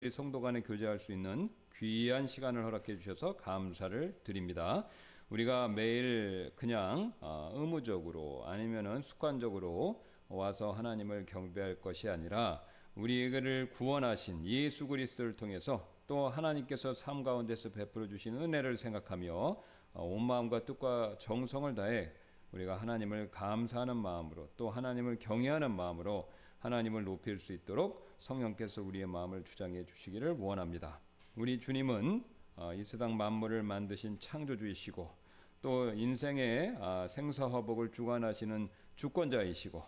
성도 간에 교제할 수 있는 귀한 시간을 허락해 주셔서 감사를 드립니다. 우리가 매일 그냥 의무적으로 아니면은 습관적으로 와서 하나님을 경배할 것이 아니라 우리를 구원하신 예수 그리스도를 통해서 또 하나님께서 삶 가운데서 베풀어 주신 은혜를 생각하며 온 마음과 뜻과 정성을 다해 우리가 하나님을 감사하는 마음으로 또 하나님을 경외하는 마음으로 하나님을 높일 수 있도록 성령께서 우리의 마음을 주장해 주시기를 원합니다. 우리 주님은 이 세상 만물을 만드신 창조주이시고 또 인생의 생사화복을 주관하시는 주권자이시고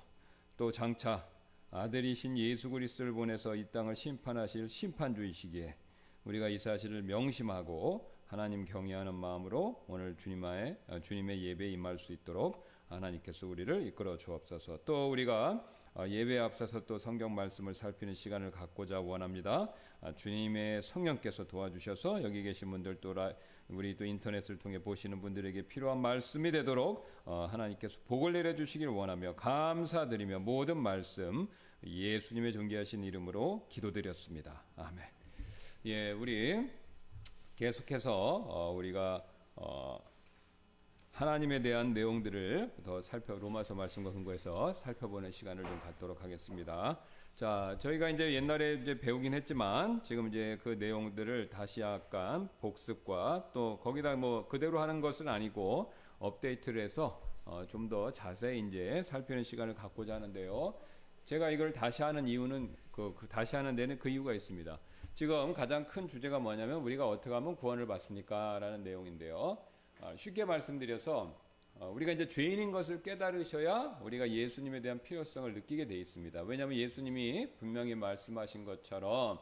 또 장차 아들이신 예수 그리스도를 보내서 이 땅을 심판하실 심판주이시기에 우리가 이 사실을 명심하고 하나님 경외하는 마음으로 오늘 주님의 예배에 임할 수 있도록 하나님께서 우리를 이끌어 주옵소서. 또 우리가 예배에 앞서서 또 성경 말씀을 살피는 시간을 갖고자 원합니다. 주님의 성령께서 도와주셔서 여기 계신 분들 또 우리 또 인터넷을 통해 보시는 분들에게 필요한 말씀이 되도록 하나님께서 복을 내려 주시길 원하며 감사드리며 모든 말씀 예수님의 존귀하신 이름으로 기도드렸습니다. 아멘. 예, 우리 계속해서 우리가 하나님에 대한 내용들을 더 로마서 말씀과 근거해서 살펴보는 시간을 좀 갖도록 하겠습니다. 자, 저희가 이제 옛날에 이제 배우긴 했지만 지금 이제 그 내용들을 다시 약간 복습과 또 거기다 뭐 그대로 하는 것은 아니고 업데이트를 해서 좀 더 자세히 이제 살피는 시간을 갖고자 하는데요. 제가 이걸 다시 하는 이유는 다시 하는 데는 그 이유가 있습니다. 지금 가장 큰 주제가 뭐냐면 우리가 어떻게 하면 구원을 받습니까? 라는 내용인데요. 쉽게 말씀드려서 우리가 이제 죄인인 것을 깨달으셔야 우리가 예수님에 대한 필요성을 느끼게 돼 있습니다. 왜냐하면 예수님이 분명히 말씀하신 것처럼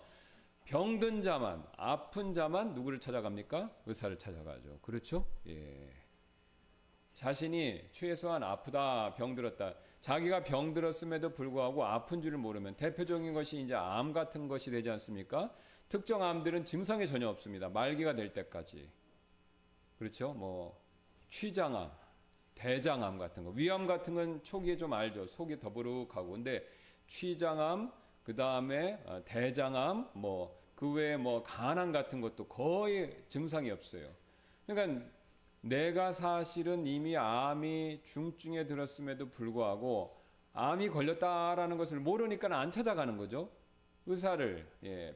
병든 자만, 아픈 자만 누구를 찾아갑니까? 의사를 찾아가죠. 그렇죠? 예. 자신이 최소한 아프다, 병들었다. 자기가 병들었음에도 불구하고 아픈 줄을 모르면 대표적인 것이 이제 암 같은 것이 되지 않습니까? 특정 암들은 증상이 전혀 없습니다. 말기가 될 때까지. 그렇죠? 뭐 취장암, 대장암 같은 거, 위암 같은 건 초기에 좀 알죠. 속이 더부룩하고. 근데 취장암, 그 다음에 대장암, 뭐 그 외에 뭐 간암 같은 것도 거의 증상이 없어요. 그러니까 내가 사실은 이미 암이 중증에 들었음에도 불구하고 암이 걸렸다라는 것을 모르니까 안 찾아가는 거죠. 의사를,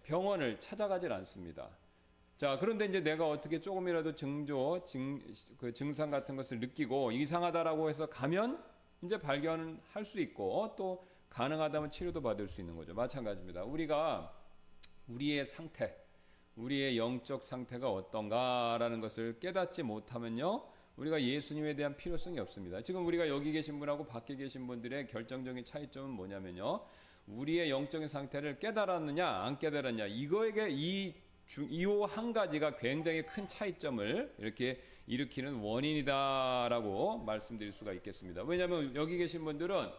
병원을 찾아가질 않습니다. 자, 그런데 이제 내가 어떻게 조금이라도 증상 같은 것을 느끼고 이상하다라고 해서 가면 이제 발견할 수 있고 또 가능하다면 치료도 받을 수 있는 거죠. 마찬가지입니다. 우리가 우리의 상태, 우리의 영적 상태가 어떤가라는 것을 깨닫지 못하면요, 우리가 예수님에 대한 필요성이 없습니다. 지금 우리가 여기 계신 분하고 밖에 계신 분들의 결정적인 차이점은 뭐냐면요, 우리의 영적인 상태를 깨달았느냐 안 깨달았냐, 이거에게 이 한 가지가 굉장히 큰 차이점을 이렇게 일으키는 원인이다라고 말씀드릴 수가 있겠습니다. 왜냐하면 여기 계신 분들은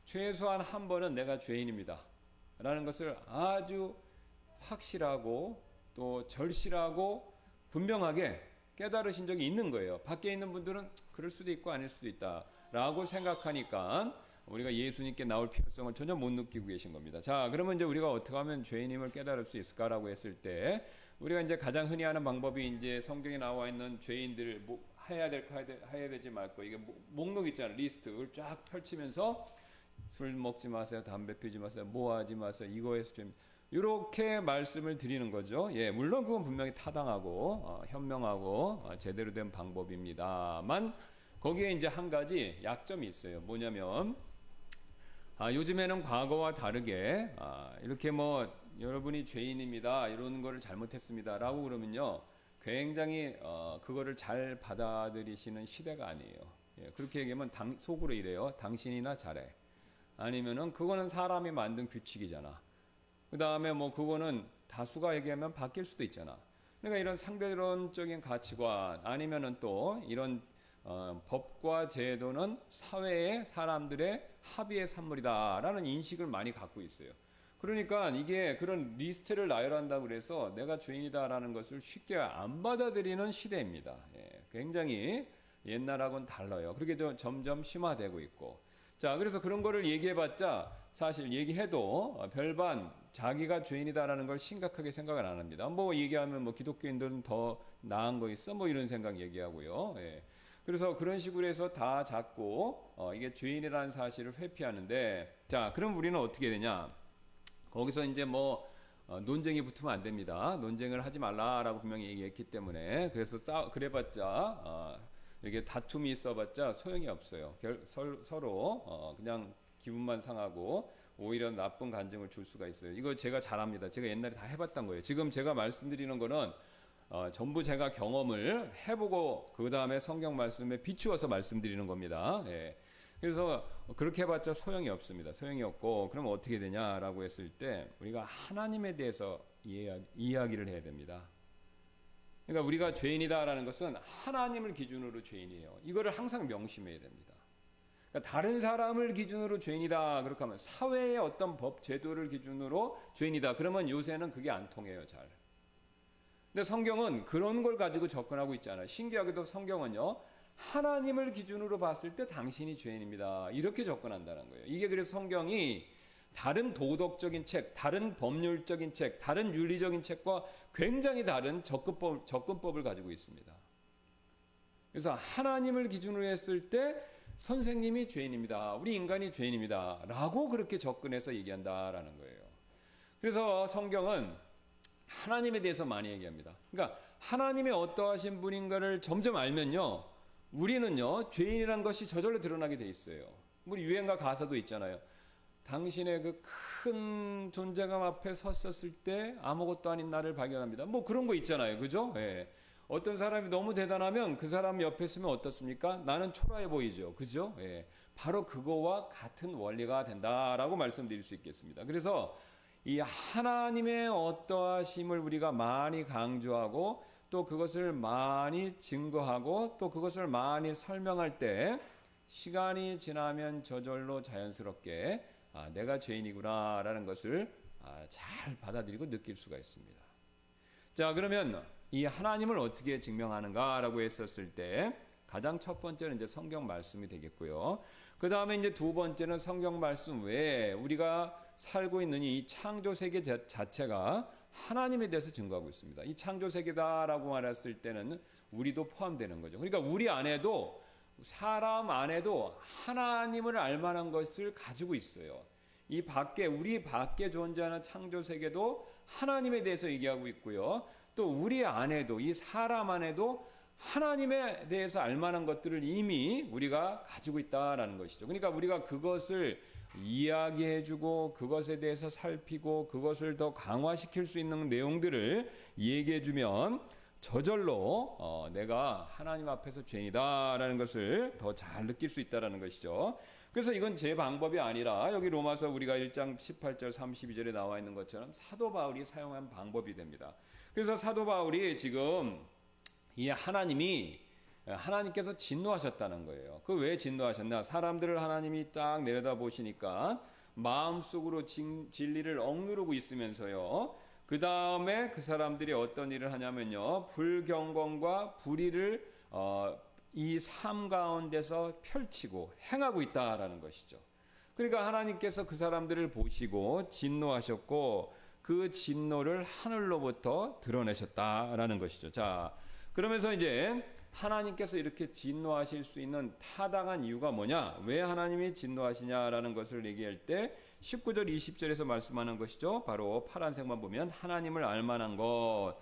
최소한 한 번은 내가 죄인입니다 라는 것을 아주 확실하고 또 절실하고 분명하게 깨달으신 적이 있는 거예요. 밖에 있는 분들은 그럴 수도 있고 아닐 수도 있다 라고 생각하니까 우리가 예수님께 나올 필요성을 전혀 못 느끼고 계신 겁니다. 자, 그러면 이제 우리가 어떻게 하면 죄인임을 깨달을 수 있을까라고 했을 때 우리가 이제 가장 흔히 하는 방법이 이제 성경에 나와 있는 죄인들을 해야 되지 말고 이게 목록 있잖아요. 리스트를 쫙 펼치면서 술 먹지 마세요, 담배 피지 마세요, 뭐 하지 마세요, 이거에서 좀 이렇게 말씀을 드리는 거죠. 예, 물론 그건 분명히 타당하고 현명하고 제대로 된 방법입니다만 거기에 이제 한 가지 약점이 있어요. 뭐냐면 요즘에는 과거와 다르게 이렇게 뭐 여러분이 죄인입니다, 이런 거를 잘못했습니다 라고 그러면요, 굉장히 그거를 잘 받아들이시는 시대가 아니에요. 예, 그렇게 얘기하면 속으로 이래요. 당신이나 잘해. 아니면은 그거는 사람이 만든 규칙이잖아. 그 다음에 뭐 그거는 다수가 얘기하면 바뀔 수도 있잖아. 그러니까 이런 상대론적인 가치관 아니면은 또 이런 법과 제도는 사회의 사람들의 합의의 산물이다라는 인식을 많이 갖고 있어요. 그러니까 이게 그런 리스트를 나열한다고 그래서 내가 죄인이다라는 것을 쉽게 안 받아들이는 시대입니다. 예, 굉장히 옛날하고는 달라요. 그렇게 점점 심화되고 있고. 자, 그래서 그런 거를 얘기해봤자 사실 얘기해도 별반 자기가 죄인이다라는 걸 심각하게 생각을 안 합니다. 뭐 얘기하면 뭐 기독교인들은 더 나은 거 있어 뭐 이런 생각 얘기하고요. 예. 그래서 그런 식으로 해서 다 잡고 이게 죄인이라는 사실을 회피하는데, 자 그럼 우리는 어떻게 되냐? 거기서 이제 뭐 논쟁이 붙으면 안 됩니다. 논쟁을 하지 말라라고 분명히 얘기했기 때문에. 그래서 그래봤자 이렇게 다툼이 있어봤자 소용이 없어요. 서로 그냥 기분만 상하고 오히려 나쁜 감정을 줄 수가 있어요. 이거 제가 잘 압니다. 제가 옛날에 다 해봤던 거예요. 지금 제가 말씀드리는 거는 전부 제가 경험을 해보고 그 다음에 성경 말씀에 비추어서 말씀드리는 겁니다. 예. 그래서 그렇게 해봤자 소용이 없습니다. 소용이 없고, 그럼 어떻게 되냐라고 했을 때 우리가 하나님에 대해서 이야기를 해야 됩니다. 그러니까 우리가 죄인이다라는 것은 하나님을 기준으로 죄인이에요. 이거를 항상 명심해야 됩니다. 그러니까 다른 사람을 기준으로 죄인이다 그렇게 하면, 사회의 어떤 법 제도를 기준으로 죄인이다 그러면 요새는 그게 안 통해요, 잘. 근데 성경은 그런 걸 가지고 접근하고 있잖아요. 신기하게도 성경은요, 하나님을 기준으로 봤을 때 당신이 죄인입니다, 이렇게 접근한다는 거예요. 이게 그래서 성경이 다른 도덕적인 책, 다른 법률적인 책, 다른 윤리적인 책과 굉장히 다른 접근법을 가지고 있습니다. 그래서 하나님을 기준으로 했을 때 선생님이 죄인입니다, 우리 인간이 죄인입니다 라고 그렇게 접근해서 얘기한다라는 거예요. 그래서 성경은 하나님에 대해서 많이 얘기합니다. 그러니까 하나님의 어떠하신 분인가를 점점 알면요, 우리는요 죄인이란 것이 저절로 드러나게 돼 있어요. 우리 유행가 가사도 있잖아요. 당신의 그 큰 존재감 앞에 섰었을 때 아무것도 아닌 나를 발견합니다. 뭐 그런 거 있잖아요, 그죠? 예. 어떤 사람이 너무 대단하면 그 사람 옆에 있으면 어떻습니까? 나는 초라해 보이죠, 그죠? 예. 바로 그거와 같은 원리가 된다라고 말씀드릴 수 있겠습니다. 그래서 이 하나님의 어떠하심을 우리가 많이 강조하고 또 그것을 많이 증거하고 또 그것을 많이 설명할 때 시간이 지나면 저절로 자연스럽게 내가 죄인이구나 라는 것을 잘 받아들이고 느낄 수가 있습니다. 자, 그러면 이 하나님을 어떻게 증명하는가 라고 했었을 때 가장 첫 번째는 이제 성경 말씀이 되겠고요. 그 다음에 이제 두 번째는 성경 말씀 외에 우리가 살고 있는 이 창조 세계 자체가 하나님에 대해서 증거하고 있습니다. 이 창조 세계다라고 말했을 때는 우리도 포함되는 거죠. 그러니까 우리 안에도, 사람 안에도 하나님을 알 만한 것을 가지고 있어요. 이 밖에, 우리 밖에 존재하는 창조 세계도 하나님에 대해서 얘기하고 있고요. 또 우리 안에도, 이 사람 안에도 하나님에 대해서 알 만한 것들을 이미 우리가 가지고 있다라는 것이죠. 그러니까 우리가 그것을 이야기해주고 그것에 대해서 살피고 그것을 더 강화시킬 수 있는 내용들을 얘기해주면 저절로 내가 하나님 앞에서 죄인이다라는 것을 더 잘 느낄 수 있다라는 것이죠. 그래서 이건 제 방법이 아니라 여기 로마서 우리가 1장 18절 32절에 나와 있는 것처럼 사도 바울이 사용한 방법이 됩니다. 그래서 사도 바울이 지금 이 하나님께서 진노하셨다는 거예요. 그 왜 진노하셨나? 사람들을 하나님이 딱 내려다 보시니까 마음속으로 진리를 억누르고 있으면서요, 그 다음에 그 사람들이 어떤 일을 하냐면요, 불경건과 불의를 이 삶 가운데서 펼치고 행하고 있다라는 것이죠. 그러니까 하나님께서 그 사람들을 보시고 진노하셨고 그 진노를 하늘로부터 드러내셨다라는 것이죠. 자, 그러면서 이제 하나님께서 이렇게 진노하실 수 있는 타당한 이유가 뭐냐? 왜 하나님이 진노하시냐라는 것을 얘기할 때 19절 20절에서 말씀하는 것이죠. 바로 파란색만 보면 하나님을 알만한 것,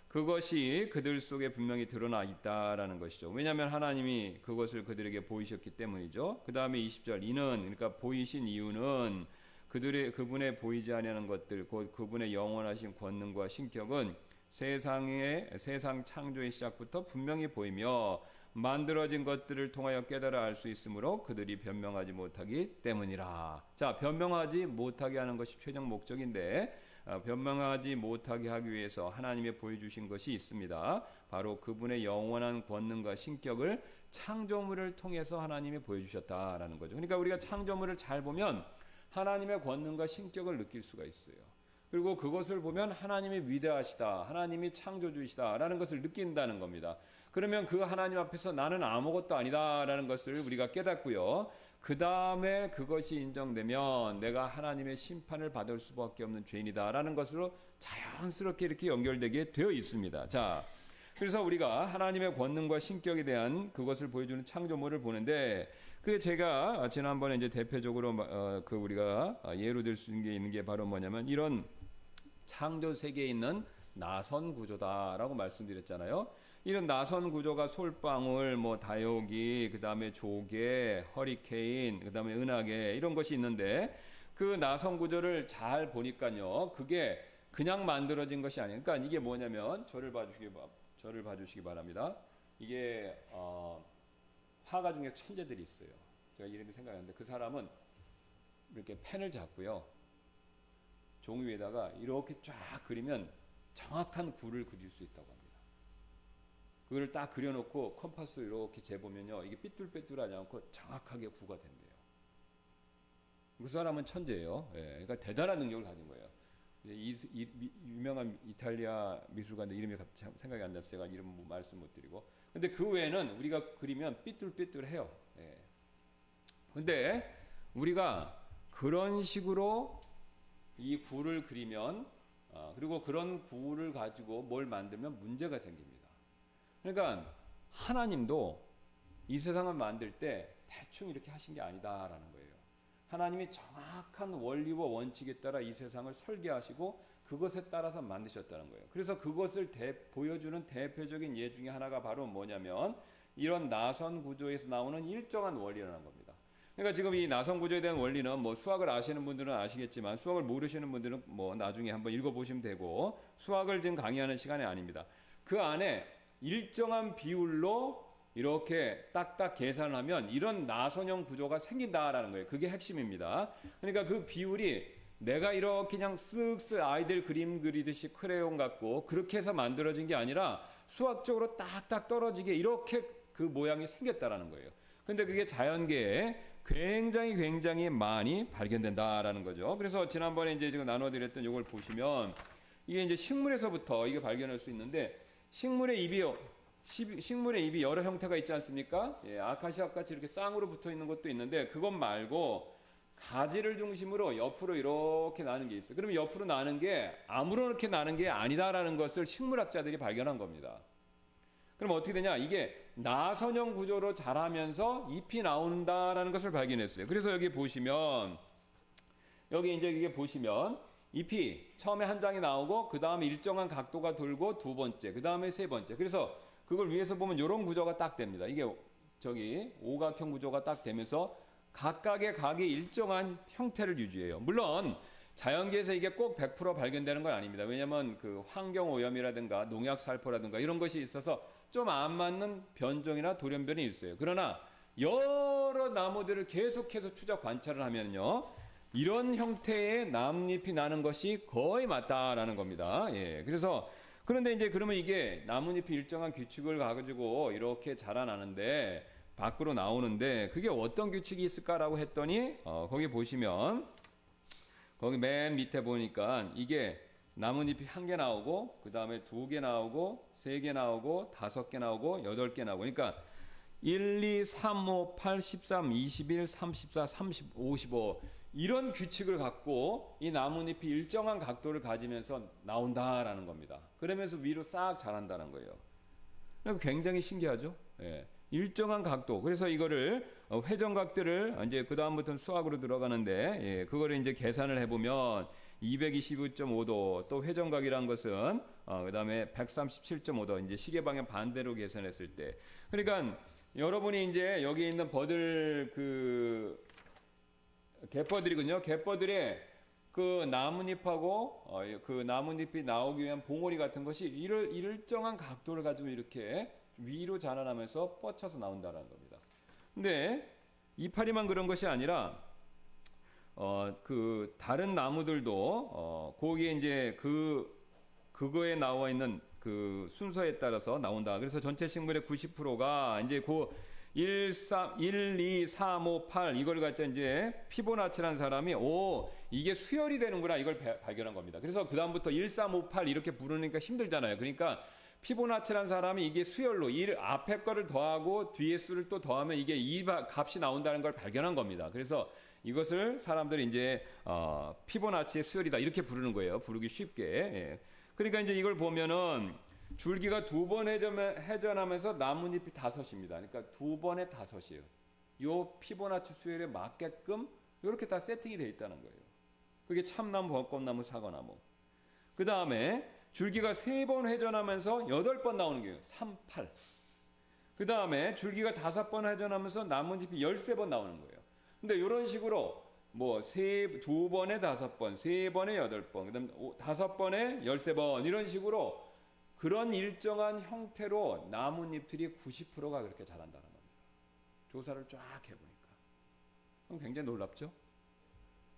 그것이 그들 속에 분명히 드러나 있다라는 것이죠. 왜냐하면 하나님이 그것을 그들에게 보이셨기 때문이죠. 그 다음에 20절 이는, 그러니까 보이신 이유는 그분의 보이지 아니하는 것들, 곧 그분의 영원하신 권능과 신격은 세상 창조의 시작부터 분명히 보이며 만들어진 것들을 통하여 깨달아 알 수 있으므로 그들이 변명하지 못하기 때문이라. 자, 변명하지 못하게 하는 것이 최종 목적인데 변명하지 못하게 하기 위해서 하나님이 보여주신 것이 있습니다. 바로 그분의 영원한 권능과 신격을 창조물을 통해서 하나님이 보여주셨다라는 거죠. 그러니까 우리가 창조물을 잘 보면 하나님의 권능과 신격을 느낄 수가 있어요. 그리고 그것을 보면 하나님이 위대하시다, 하나님이 창조주이시다라는 것을 느낀다는 겁니다. 그러면 그 하나님 앞에서 나는 아무것도 아니다라는 것을 우리가 깨닫고요, 그 다음에 그것이 인정되면 내가 하나님의 심판을 받을 수밖에 없는 죄인이다라는 것으로 자연스럽게 이렇게 연결되게 되어 있습니다. 자, 그래서 우리가 하나님의 권능과 신격에 대한 그것을 보여주는 창조물을 보는데, 그 제가 지난번에 이제 대표적으로 그 우리가 예로 들 수 있는 게 바로 뭐냐면 이런 창조 세계에 있는 나선 구조다라고 말씀드렸잖아요. 이런 나선 구조가 솔방울, 뭐 다육이, 그 다음에 조개, 허리케인, 그 다음에 은하계 이런 것이 있는데, 그 나선 구조를 잘 보니까요, 그게 그냥 만들어진 것이 아니에요. 그러니까 이게 뭐냐면 저를 봐주시기 바랍니다. 이게 화가 중에 천재들이 있어요. 제가 이름이 생각이 안 나는데 그 사람은 이렇게 펜을 잡고요, 종이 위에다가 이렇게 쫙 그리면 정확한 구를 그릴 수 있다고 합니다. 그걸 딱 그려놓고 컴파스로 이렇게 재보면요, 이게 삐뚤빼뚤하지 않고 정확하게 구가 된대요. 그 사람은 천재예요. 예, 그러니까 대단한 능력을 가진 거예요. 유명한 이탈리아 미술가인데 이름이 생각이 안 나서 제가 이름 말씀 못 드리고, 근데 그 외에는 우리가 그리면 삐뚤삐뚤해요. 예. 근데 우리가 그런 식으로 이 구를 그리면 그리고 그런 구를 가지고 뭘 만들면 문제가 생깁니다. 그러니까 하나님도 이 세상을 만들 때 대충 이렇게 하신 게 아니다라는 거예요. 하나님이 정확한 원리와 원칙에 따라 이 세상을 설계하시고 그것에 따라서 만드셨다는 거예요. 그래서 그것을 보여주는 대표적인 예 중에 하나가 바로 뭐냐면 이런 나선 구조에서 나오는 일정한 원리라는 겁니다. 그러니까 지금 이 나선 구조에 대한 원리는 뭐 수학을 아시는 분들은 아시겠지만 수학을 모르시는 분들은 뭐 나중에 한번 읽어보시면 되고, 수학을 지금 강의하는 시간이 아닙니다. 그 안에 일정한 비율로 이렇게 딱딱 계산하면 이런 나선형 구조가 생긴다라는 거예요. 그게 핵심입니다. 그러니까 그 비율이 내가 이렇게 그냥 쓱쓱 아이들 그림 그리듯이 크레용 갖고 그렇게 해서 만들어진 게 아니라 수학적으로 딱딱 떨어지게 이렇게 그 모양이 생겼다라는 거예요. 근데 그게 자연계에 굉장히 많이 발견된다라는 거죠. 그래서 지난번에 이제 지금 나눠드렸던 이걸 보시면 이게 이제 식물에서부터 이게 발견할 수 있는데, 식물의 잎이 여러 형태가 있지 않습니까? 예, 아카시아 같이 이렇게 쌍으로 붙어 있는 것도 있는데, 그것 말고 가지를 중심으로 옆으로 이렇게 나는 게 있어요. 그러면 옆으로 나는 게 아무렇게 나는 게 아니다라는 것을 식물학자들이 발견한 겁니다. 그럼 어떻게 되냐? 이게 나선형 구조로 자라면서 잎이 나온다라는 것을 발견했어요. 그래서 여기 보시면, 여기 이제 이게 보시면 잎이 처음에 한 장이 나오고 그 다음에 일정한 각도가 돌고 두 번째, 그 다음에 세 번째. 그래서 그걸 위에서 보면 이런 구조가 딱 됩니다. 이게 저기 오각형 구조가 딱 되면서 각각의 각이 일정한 형태를 유지해요. 물론 자연계에서 이게 꼭 100% 발견되는 건 아닙니다. 왜냐하면 그 환경 오염이라든가 농약 살포라든가 이런 것이 있어서 좀 안 맞는 변종이나 돌연변이 있어요. 그러나 여러 나무들을 계속해서 추적 관찰을 하면요, 이런 형태의 나뭇잎이 나는 것이 거의 맞다라는 겁니다. 예, 그래서 그런데 이제 그러면 이게 나뭇잎이 일정한 규칙을 가지고 이렇게 자라나는데 밖으로 나오는데 그게 어떤 규칙이 있을까라고 했더니 거기 보시면 거기 맨 밑에 보니까 이게 나뭇잎이 1개 나오고 그 다음에 2개 나오고 3개 나오고 5개 나오고 8개 나오고, 그러니까 1, 2, 3, 5, 8, 13, 21, 34, 30, 55 이런 규칙을 갖고 이 나뭇잎이 일정한 각도를 가지면서 나온다라는 겁니다. 그러면서 위로 싹 자란다는 거예요. 굉장히 신기하죠? 예. 일정한 각도. 그래서 이거를 회전각들을 이제 그 다음부터는 수학으로 들어가는데, 예, 그거를 이제 계산을 해보면 222.5도, 또 회전각이란 것은 그 다음에 137.5도, 이제 시계 방향 반대로 계산했을 때. 그러니까 여러분이 이제 여기 있는 버들 그 갯버들이군요. 갯버들의 그 나뭇잎하고 그 나뭇잎이 나오기 위한 봉오리 같은 것이 일정한 각도를 가지고 이렇게 위로 자라나면서 뻗쳐서 나온다는 겁니다. 근데 이파리만 그런 것이 아니라 그 다른 나무들도 거기에 이제 그거에 나와 있는 그 순서에 따라서 나온다. 그래서 전체 식물의 90%가 이제 그 1, 2, 3, 5, 8 이걸 갖자 이제 피보나치라는 사람이 이게 수열이 되는구나 이걸 발견한 겁니다. 그래서 그 다음부터 1, 3, 5, 8 이렇게 부르니까 힘들잖아요. 그러니까 피보나치라는 사람이 이게 수열로 이 앞에 거를 더하고 뒤에 수를 또 더하면 이게 이 값이 나온다는 걸 발견한 겁니다. 그래서 이것을 사람들이 이제 피보나치의 수열이다 이렇게 부르는 거예요. 부르기 쉽게. 예. 그러니까 이제 이걸 보면은 줄기가 2번 회전하면서 나뭇잎이 5입니다. 그러니까 2번에 5이에요. 요 피보나치 수열에 맞게끔 이렇게 다 세팅이 되어 있다는 거예요. 그게 참나무, 벚꽃나무, 사과나무. 그 다음에 줄기가 3번 회전하면서 8번 나오는 거예요. 3, 8. 그 다음에 줄기가 5번 회전하면서 나뭇잎이 13번 나오는 거예요. 근데 이런 식으로 뭐 2번에 5번, 3번에 8번, 그 다음에 5번에 13번 이런 식으로 그런 일정한 형태로 나뭇잎들이 90%가 그렇게 자란다는 겁니다. 조사를 쫙 해보니까. 그럼 굉장히 놀랍죠?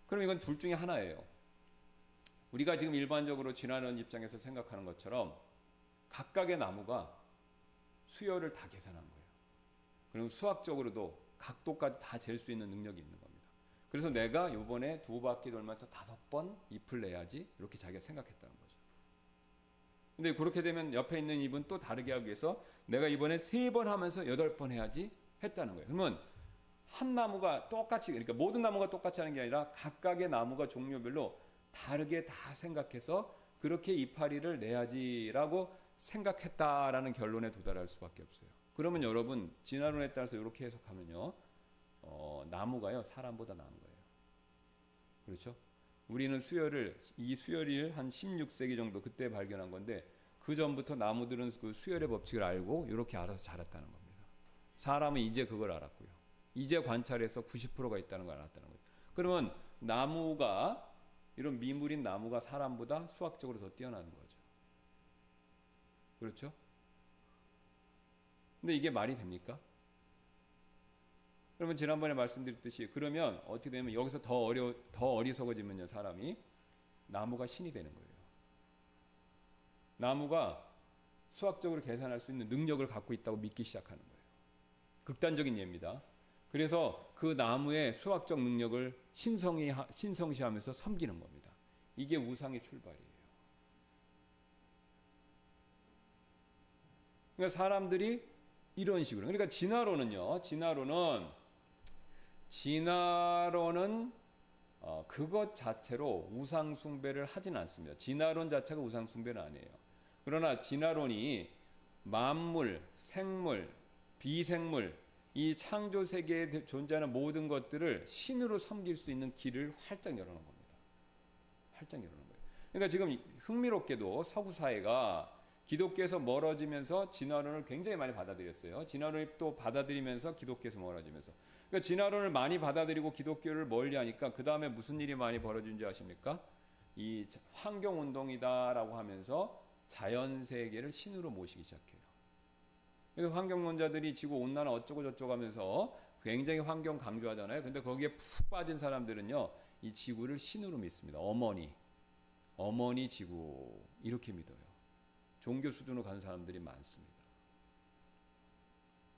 그럼 이건 둘 중에 하나예요. 우리가 지금 일반적으로 지나는 입장에서 생각하는 것처럼 각각의 나무가 수열을 다 계산한 거예요. 그리고 수학적으로도 각도까지 다 잴 수 있는 능력이 있는 겁니다. 그래서 내가 이번에 2바퀴 돌면서 5번 잎을 내야지 이렇게 자기가 생각했다는 거죠. 근데 그렇게 되면 옆에 있는 잎은 또 다르게 하기 위해서 내가 이번에 3번 하면서 8번 해야지 했다는 거예요. 그러면 한 나무가 똑같이, 그러니까 모든 나무가 똑같이 하는 게 아니라 각각의 나무가 종류별로 다르게 다 생각해서 그렇게 이파리를 내야지라고 생각했다라는 결론에 도달할 수밖에 없어요. 그러면 여러분 진화론에 따라서 이렇게 해석하면요, 나무가요 사람보다 나은 거예요. 그렇죠? 우리는 이 수열을 한 16세기 정도 그때 발견한 건데 그 전부터 나무들은 그 수열의 법칙을 알고 이렇게 알아서 자랐다는 겁니다. 사람은 이제 그걸 알았고요. 이제 관찰해서 90%가 있다는 걸 알았다는 거예요. 그러면 나무가 이런 미물인 나무가 사람보다 수학적으로 더 뛰어나는 거죠. 그렇죠? 근데 이게 말이 됩니까? 그러면 지난번에 말씀드렸듯이 그러면 어떻게 되면 여기서 더 어리석어지면요, 사람이 나무가 신이 되는 거예요. 나무가 수학적으로 계산할 수 있는 능력을 갖고 있다고 믿기 시작하는 거예요. 극단적인 예입니다. 그래서 그 나무의 수학적 능력을 신성시하면서 섬기는 겁니다. 이게 우상의 출발이에요. 그러니까 사람들이 이런 식으로, 그러니까 진화론은 그것 자체로 우상 숭배를 하진 않습니다. 진화론 자체가 우상 숭배는 아니에요. 그러나 진화론이 만물, 생물, 비생물 이 창조 세계에 존재하는 모든 것들을 신으로 섬길 수 있는 길을 활짝 열어놓은 겁니다. 활짝 열어놓은 거예요. 그러니까 지금 흥미롭게도 서구 사회가 기독교에서 멀어지면서 진화론을 굉장히 많이 받아들였어요. 진화론이 또 받아들이면서 기독교에서 멀어지면서. 그러니까 진화론을 많이 받아들이고 기독교를 멀리하니까 그 다음에 무슨 일이 많이 벌어진지 아십니까? 이 환경운동이다라고 하면서 자연세계를 신으로 모시기 시작해요. 그래서 환경론자들이 지구온난화 어쩌고 저쩌고 하면서 굉장히 환경 강조하잖아요. 근데 거기에 푹 빠진 사람들은요, 이 지구를 신으로 믿습니다. 어머니 지구 이렇게 믿어요. 종교 수준으로 가는 사람들이 많습니다.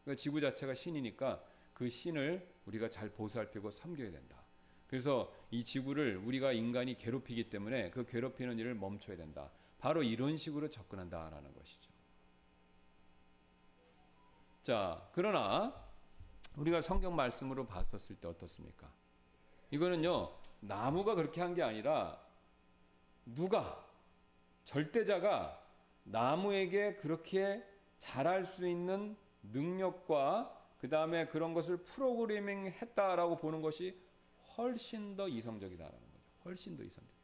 그러니까 지구 자체가 신이니까 그 신을 우리가 잘 보살피고 섬겨야 된다. 그래서 이 지구를 우리가 인간이 괴롭히기 때문에 그 괴롭히는 일을 멈춰야 된다. 바로 이런 식으로 접근한다라는 것이죠. 자, 그러나 우리가 성경 말씀으로 봤었을 때 어떻습니까? 이거는요, 나무가 그렇게 한 게 아니라 절대자가 나무에게 그렇게 자랄 수 있는 능력과 그 다음에 그런 것을 프로그래밍 했다라고 보는 것이 훨씬 더 이성적이다라는 거죠. 훨씬 더 이성적입니다.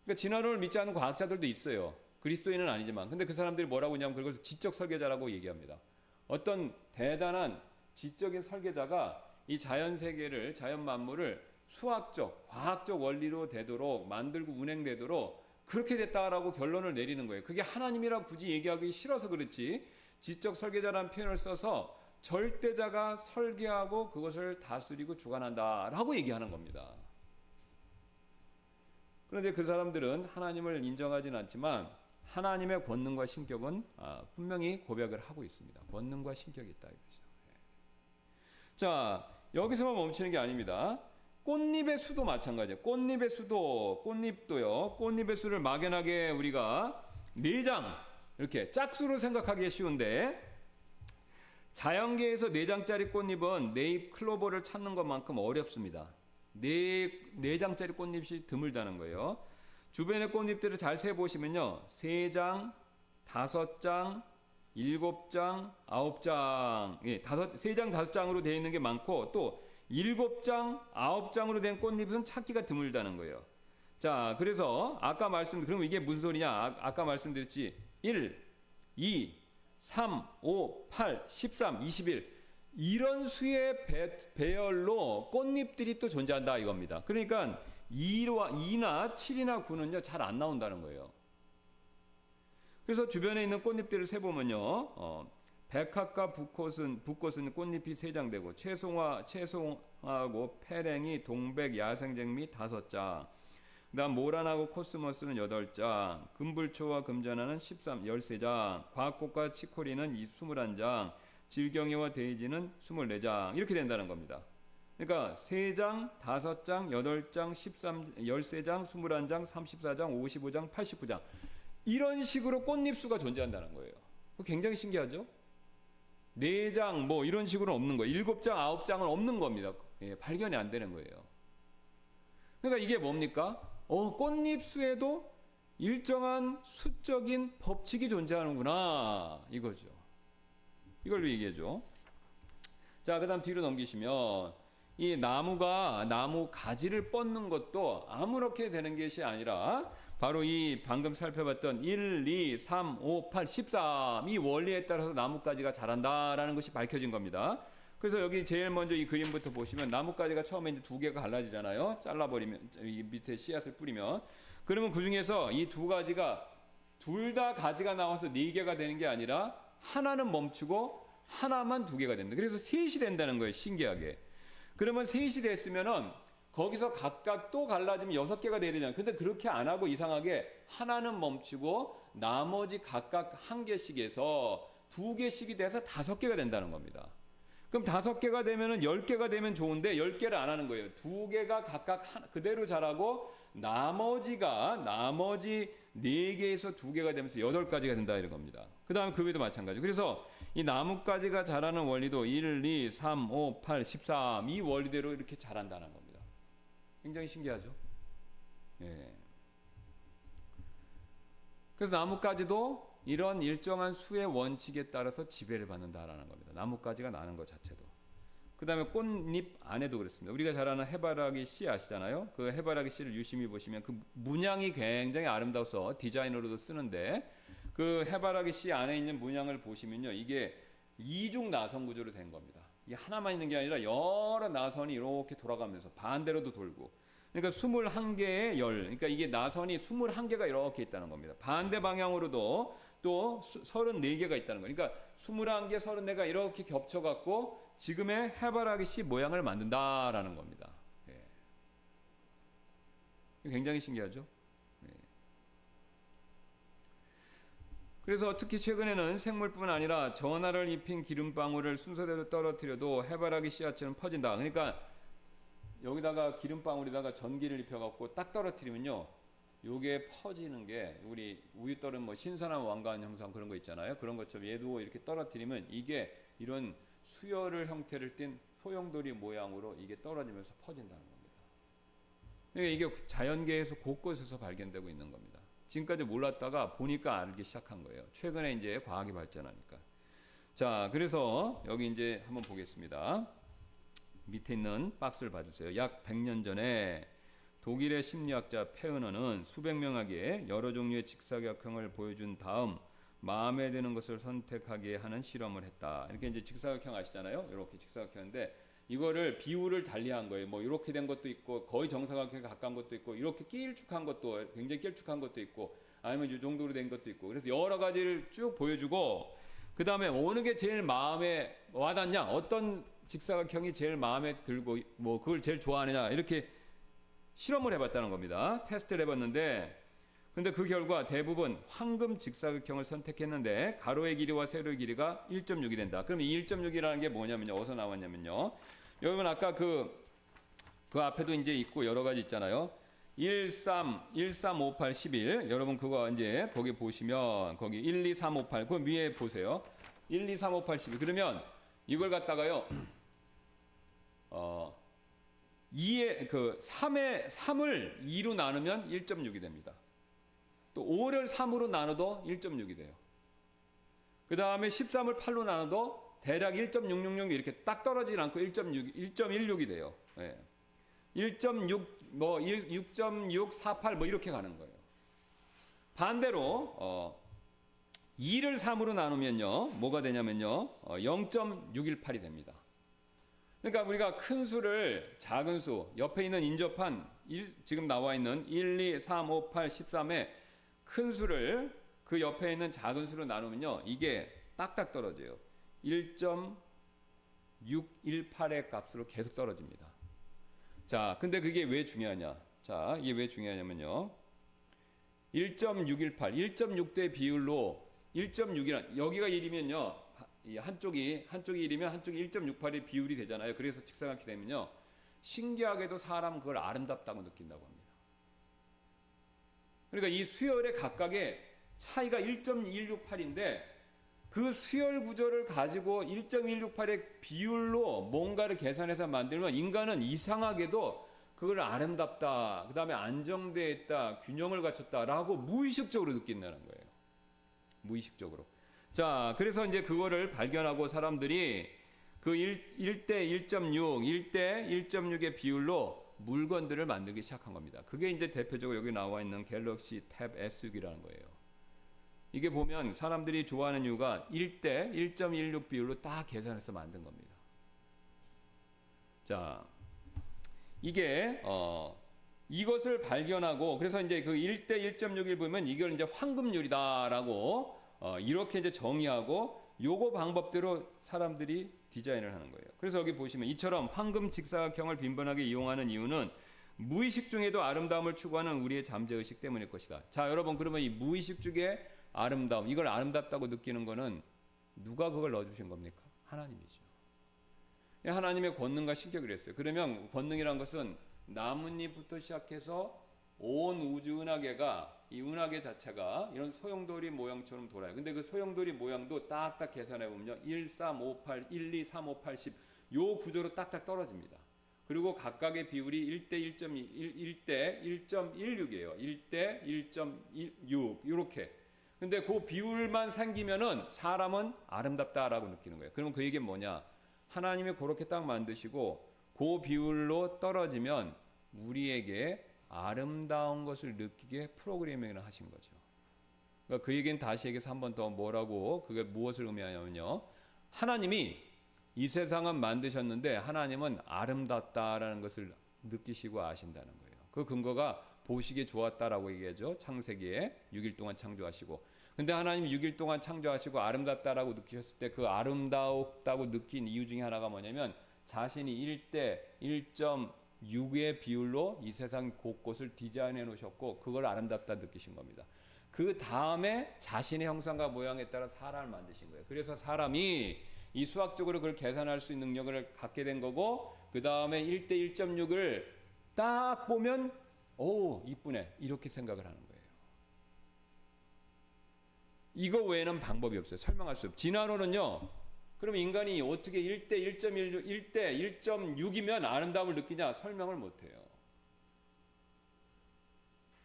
그러니까 진화론을 믿지 않는 과학자들도 있어요. 그리스도인은 아니지만. 근데 그 사람들이 뭐라고 하냐면 그걸 지적 설계자라고 얘기합니다. 어떤 대단한 지적인 설계자가 이 자연 세계를, 자연 만물을 수학적, 과학적 원리로 되도록 만들고 운행되도록 그렇게 됐다라고 결론을 내리는 거예요. 그게 하나님이라고 굳이 얘기하기 싫어서 그렇지, 지적 설계자라는 표현을 써서 절대자가 설계하고 그것을 다스리고 주관한다라고 얘기하는 겁니다. 그런데 그 사람들은 하나님을 인정하지는 않지만 하나님의 권능과 신격은 분명히 고백을 하고 있습니다. 권능과 신격이 있다 이거죠. 자, 여기서만 멈추는 게 아닙니다. 꽃잎의 수도 마찬가지예요. 꽃잎의 수도요. 꽃잎의 수를 막연하게 우리가 4장, 이렇게 짝수로 생각하기 쉬운데 자연계에서 4장짜리 꽃잎은 네잎 클로버를 찾는 것만큼 어렵습니다. 4장짜리 꽃잎이 드물다는 거예요. 주변의 꽃잎들을 잘 세보시면요. 3장, 5장, 7장, 9장, 3장, 5장으로 되어 있는 게 많고 또 7장, 9장으로 된 꽃잎은 찾기가 드물다는 거예요. 자, 그래서 그러면 이게 무슨 소리냐? 아까 말씀드렸지. 1, 2, 3, 5, 8, 13, 21 이런 수의 배열로 꽃잎들이 또 존재한다 이겁니다. 그러니까 2나 7이나 9는요 잘 안 나온다는 거예요. 그래서 주변에 있는 꽃잎들을 세보면요, 백합과 붓꽃은 꽃잎이 3장 되고 채송하고 페랭이, 동백, 야생쟁미 5장. 그다음 모란하고 코스모스는 8장, 금불초와 금전화는 13장, 과꽃과 치코리는 21장, 질경이와 데이지는 24장 이렇게 된다는 겁니다. 그러니까 3장, 5장, 8장, 13장, 21장, 34장, 55장, 89장 이런 식으로 꽃잎수가 존재한다는 거예요. 굉장히 신기하죠? 4장 뭐 이런 식으로 없는 거예요. 7장, 9장은 없는 겁니다. 발견이 안 되는 거예요. 그러니까 이게 뭡니까? 꽃잎수에도 일정한 수적인 법칙이 존재하는구나 이거죠. 이걸 얘기해줘. 자, 그 다음 뒤로 넘기시면 이 나무 가지를 뻗는 것도 아무렇게 되는 것이 아니라 바로 이 방금 살펴봤던 1, 2, 3, 5, 8, 13 이 원리에 따라서 나뭇가지가 자란다라는 것이 밝혀진 겁니다. 그래서 여기 제일 먼저 이 그림부터 보시면 나뭇가지가 처음에 이제 2개가 갈라지잖아요. 잘라버리면 이 밑에 씨앗을 뿌리면 그러면 그 중에서 이 2가지가 둘 다 가지가 나와서 4개가 되는 게 아니라 하나는 멈추고 하나만 2개가 된다. 그래서 셋이 된다는 거예요. 신기하게. 그러면 셋이 됐으면은 거기서 각각 또 갈라지면 6개가 돼야 되잖아요. 근데 그렇게 안 하고 이상하게 하나는 멈추고 나머지 각각 1개씩 해서 2개씩이 돼서 5개가 된다는 겁니다. 그럼 5개가 되면은 10개가 되면 좋은데 10개를 안 하는 거예요. 2개가 각각 그대로 자라고 나머지 4개에서 2개가 되면서 8가지가 된다 이런 겁니다. 그 다음에 그 외에도 마찬가지. 그래서 이 나뭇가지가 자라는 원리도 1, 2, 3, 5, 8, 13 이 원리대로 이렇게 자란다는 겁니다. 굉장히 신기하죠? 예. 그래서 나뭇가지도 이런 일정한 수의 원칙에 따라서 지배를 받는다라는 겁니다. 나뭇가지가 나는 것 자체도. 그 다음에 꽃잎 안에도 그렇습니다. 우리가 잘 아는 해바라기 씨 아시잖아요. 그 해바라기 씨를 유심히 보시면 그 문양이 굉장히 아름다워서 디자이너로도 쓰는데 그 해바라기 씨 안에 있는 문양을 보시면요. 이게 이중 나선 구조로 된 겁니다. 이게 하나만 있는 게 아니라 여러 나선이 이렇게 돌아가면서 반대로도 돌고 그러니까 21개의 그러니까 이게 나선이 21개가 이렇게 있다는 겁니다. 반대 방향으로도 또 34개가 있다는 거예요. 그러니까 21개, 34가 이렇게 겹쳐갖고 지금의 해바라기 씨 모양을 만든다라는 겁니다. 예. 굉장히 신기하죠? 예. 그래서 특히 최근에는 생물뿐 아니라 전하를 입힌 기름방울을 순서대로 떨어뜨려도 해바라기 씨앗처럼 퍼진다. 그러니까 여기다가 기름방울에다가 전기를 입혀갖고 딱 떨어뜨리면요. 요게 퍼지는 게 우리 우유 떨은 뭐 신선한 왕관 형상 그런 거 있잖아요. 그런 것처럼 얘도 이렇게 떨어뜨리면 이게 이런 수혈을 형태를 띤 소용돌이 모양으로 이게 떨어지면서 퍼진다는 겁니다. 그러니까 이게 자연계에서 곳곳에서 발견되고 있는 겁니다. 지금까지 몰랐다가 보니까 알기 시작한 거예요. 최근에 이제 과학이 발전하니까. 자, 그래서 여기 이제 한번 보겠습니다. 밑에 있는 박스를 봐주세요. 약 100년 전에 독일의 심리학자 페흐너는 수백 명에게 여러 종류의 직사각형을 보여준 다음 마음에 드는 것을 선택하게 하는 실험을 했다. 이렇게 이제 직사각형 아시잖아요. 이렇게 직사각형인데 이거를 비율을 달리한 거예요. 뭐 이렇게 된 것도 있고 거의 정사각형에 가까운 것도 있고 이렇게 길쭉한 것도 굉장히 길쭉한 것도 있고 아니면 이 정도로 된 것도 있고 그래서 여러 가지를 쭉 보여주고 그 다음에 어느 게 제일 마음에 와닿냐, 어떤 직사각형이 제일 마음에 들고 뭐 그걸 제일 좋아하느냐 이렇게 실험을 해봤다는 겁니다. 테스트를 해봤는데 근데 그 결과 대부분 황금 직사각형을 선택했는데 가로의 길이와 세로의 길이가 1.6이 된다. 그럼 이 1.6이라는 게 뭐냐면요. 어디서 나왔냐면요. 여러분 아까 그 앞에도 이제 있고 여러 가지 있잖아요. 1358 11. 여러분 그거 이제 거기 보시면 거기 12358 그 위에 보세요. 12358 11. 그러면 이걸 갖다가요. 2의 그 3을 2로 나누면 1.6이 됩니다. 또 5를 3으로 나눠도 1.6이 돼요. 그 다음에 13을 8로 나눠도 대략 1.666 이렇게 딱 떨어지지 않고 1.16이 돼요. 예. 1.6 뭐 6.648 뭐 이렇게 가는 거예요. 반대로 2를 3으로 나누면요. 뭐가 되냐면요. 0.618이 됩니다. 그러니까 우리가 큰 수를 작은 수 옆에 있는 인접한 지금 나와 있는 1, 2, 3, 5, 8, 13의 큰 수를 그 옆에 있는 작은 수로 나누면요. 이게 딱딱 떨어져요. 1.618의 값으로 계속 떨어집니다. 자, 근데 그게 왜 중요하냐? 자, 이게 왜 중요하냐면요. 1.618, 1.6대 비율로 1.6이란 여기가 1이면요. 한쪽이 1이면 한쪽이 1.68의 비율이 되잖아요. 그래서 직사각이 되면요. 신기하게도 사람 그걸 아름답다고 느낀다고 합니다. 그러니까 이 수열의 각각의 차이가 1.168인데 그 수열 구조를 가지고 1.168의 비율로 뭔가를 계산해서 만들면 인간은 이상하게도 그걸 아름답다, 그 다음에 안정되어 있다, 균형을 갖췄다라고 무의식적으로 느낀다는 거예요. 무의식적으로. 자, 그래서 이제 그거를 발견하고 사람들이 그 1대 1.6, 1대 1.6의 비율로 물건들을 만들기 시작한 겁니다. 그게 이제 대표적으로 여기 나와 있는 갤럭시 탭 S6이라는 거예요. 이게 보면 사람들이 좋아하는 이유가 1대 1.16 비율로 딱 계산해서 만든 겁니다. 자, 이게 이것을 발견하고 그래서 이제 그 1대 1.6을 보면 이걸 이제 황금률이다라고 이렇게 이제 정의하고 요거 방법대로 사람들이 디자인을 하는 거예요. 그래서 여기 보시면 이처럼 황금 직사각형을 빈번하게 이용하는 이유는 무의식 중에도 아름다움을 추구하는 우리의 잠재의식 때문일 것이다. 자, 여러분 그러면 이 무의식 중에 아름다움, 이걸 아름답다고 느끼는 거는 누가 그걸 넣어주신 겁니까? 하나님이죠. 하나님의 권능과 신격을 했어요. 그러면 권능이란 것은 나뭇잎부터 시작해서 온 우주 은하계가 이 은하계 자체가 이런 소용돌이 모양처럼 돌아요. 근데 그 소용돌이 모양도 딱딱 계산해 보면요. 1, 3, 5, 8, 1, 2, 3, 5, 8, 10 요 구조로 딱딱 떨어집니다. 그리고 각각의 비율이 1대 1.1대 1.16이에요. 1대 1.6 이렇게. 근데 그 비율만 생기면은 사람은 아름답다라고 느끼는 거예요. 그러면 그 얘기는 뭐냐? 하나님이 그렇게 딱 만드시고 그 비율로 떨어지면 우리에게 아름다운 것을 느끼게 프로그래밍을 하신 거죠. 그러니까 그 얘기는 다시 얘기해서 한 번 더 뭐라고 그게 무엇을 의미하냐면요. 하나님이 이 세상은 만드셨는데 하나님은 아름답다라는 것을 느끼시고 아신다는 거예요. 그 근거가 보시기에 좋았다라고 얘기하죠. 창세기에 6일 동안 창조하시고. 근데 하나님이 6일 동안 창조하시고 아름답다라고 느끼셨을 때 그 아름답다고 느낀 이유 중에 하나가 뭐냐면 자신이 1대 1.6의 비율로 이 세상 곳곳을 디자인해 놓으셨고 그걸 아름답다 느끼신 겁니다. 그 다음에 자신의 형상과 모양에 따라 사람을 만드신 거예요. 그래서 사람이 이 수학적으로 그걸 계산할 수 있는 능력을 갖게 된 거고 그 다음에 1대 1.6을 딱 보면 오 이쁘네 이렇게 생각을 하는 거예요. 이거 외에는 방법이 없어요. 설명할 수 없어요. 진화론은요. 그럼 인간이 어떻게 1대 1.16, 1대 1.6이면 아름다움을 느끼냐? 설명을 못해요.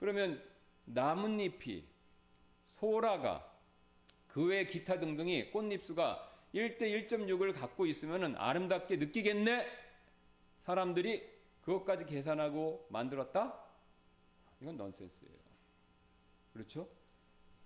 그러면 나뭇잎이, 소라가, 그 외 기타 등등이 꽃잎수가 1대 1.6을 갖고 있으면 아름답게 느끼겠네? 사람들이 그것까지 계산하고 만들었다? 이건 넌센스예요. 그렇죠?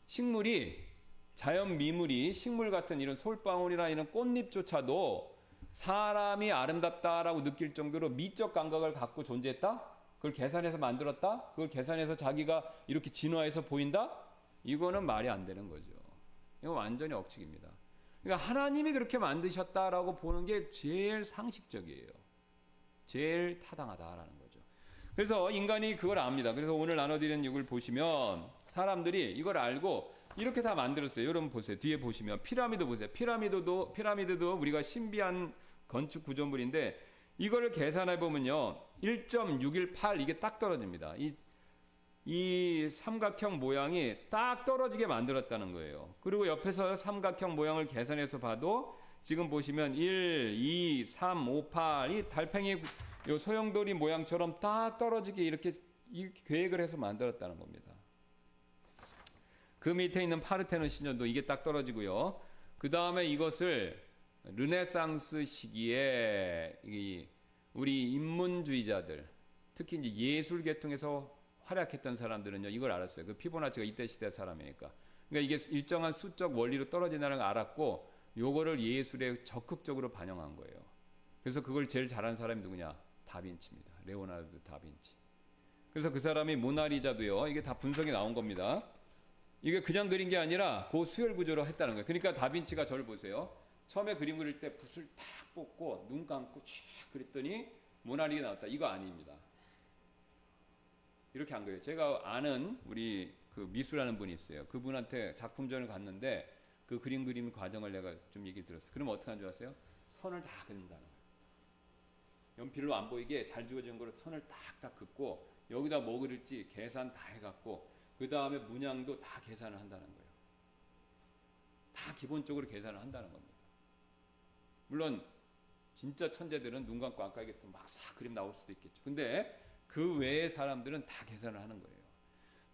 식물이 자연 미물이 식물 같은 이런 솔방울이나 이런 꽃잎조차도 사람이 아름답다라고 느낄 정도로 미적 감각을 갖고 존재했다? 그걸 계산해서 만들었다? 그걸 계산해서 자기가 이렇게 진화해서 보인다? 이거는 말이 안 되는 거죠. 이건 완전히 억측입니다. 그러니까 하나님이 그렇게 만드셨다라고 보는 게 제일 상식적이에요. 제일 타당하다라는 거죠. 그래서 인간이 그걸 압니다. 그래서 오늘 나눠드리는 이걸 보시면 사람들이 이걸 알고 이렇게 다 만들었어요. 여러분 보세요. 뒤에 보시면 피라미드 보세요. 피라미드도 우리가 신비한 건축 구조물인데 이거를 계산해 보면요. 1.618 이게 딱 떨어집니다. 이 이 삼각형 모양이 딱 떨어지게 만들었다는 거예요. 그리고 옆에서 삼각형 모양을 계산해서 봐도 지금 보시면 1, 2, 3, 5, 8 이 달팽이 요 소용돌이 모양처럼 딱 떨어지게 이렇게 이 계획을 해서 만들었다는 겁니다. 그 밑에 있는 파르테논 신전도 이게 딱 떨어지고요. 그 다음에 이것을 르네상스 시기에 우리 인문주의자들, 특히 이제 예술 계통에서 활약했던 사람들은요, 이걸 알았어요. 그 피보나치가 이때 시대 사람이니까. 그러니까 이게 일정한 수적 원리로 떨어진다는 걸 알았고, 요거를 예술에 적극적으로 반영한 거예요. 그래서 그걸 제일 잘하는 사람이 누구냐? 다빈치입니다. 레오나르도 다빈치. 그래서 그 사람이 모나리자도요, 이게 다 분석이 나온 겁니다. 이게 그냥 그린 게 아니라 그 수열 구조로 했다는 거예요. 그러니까 다빈치가 저를 보세요. 처음에 그림 그릴 때 붓을 탁 뽑고 눈 감고 촥 그랬더니 모나리가 나왔다. 이거 아닙니다. 이렇게 안 그래요. 제가 아는 우리 그 미술하는 분이 있어요. 그분한테 작품전을 갔는데 그 그림 그림 과정을 내가 좀 얘기 들었어요. 그러면 어떻게 하는 줄 아세요? 선을 다 그린다는 거예요. 연필로 안 보이게 잘 지워진 거를 선을 딱딱 긋고 여기다 뭐 그릴지 계산 다 해갖고 그 다음에 문양도 다 계산을 한다는 거예요. 다 기본적으로 계산을 한다는 겁니다. 물론 진짜 천재들은 눈 감고 아까 얘기했던 막 싹 그림 나올 수도 있겠죠. 근데 그 외의 사람들은 다 계산을 하는 거예요.